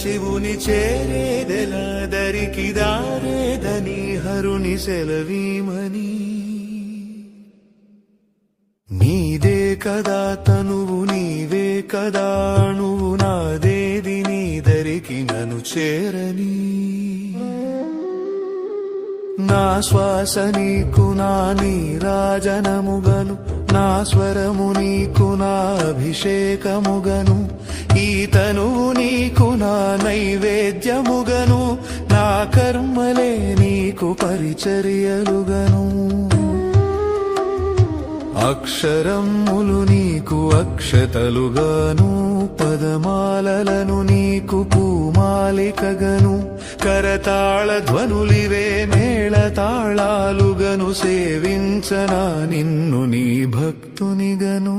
శివుని చేరేదెలా దరికి దారేదని హరుని సెలవీమని నీదే కదా తనువు నీవే కదా నువ్వు నాదేది నీ దరికి నన్ను చేరని నా శ్వాస నీకు నా నీరాజనముగను నా స్వరము నీకు నా అభిషేకముగను ఈ తనువు నీకు నా నైవేద్యముగను నా కర్మలే నీకు పరిచర్యలుగను అక్షరములు నీకు అక్షతలుగాను పదమాలలను నీకు పూమాలికగను కరతాళ ధ్వనులివే మేళతాళాలుగను సేవించనా నిన్ను నీ భక్తునిగను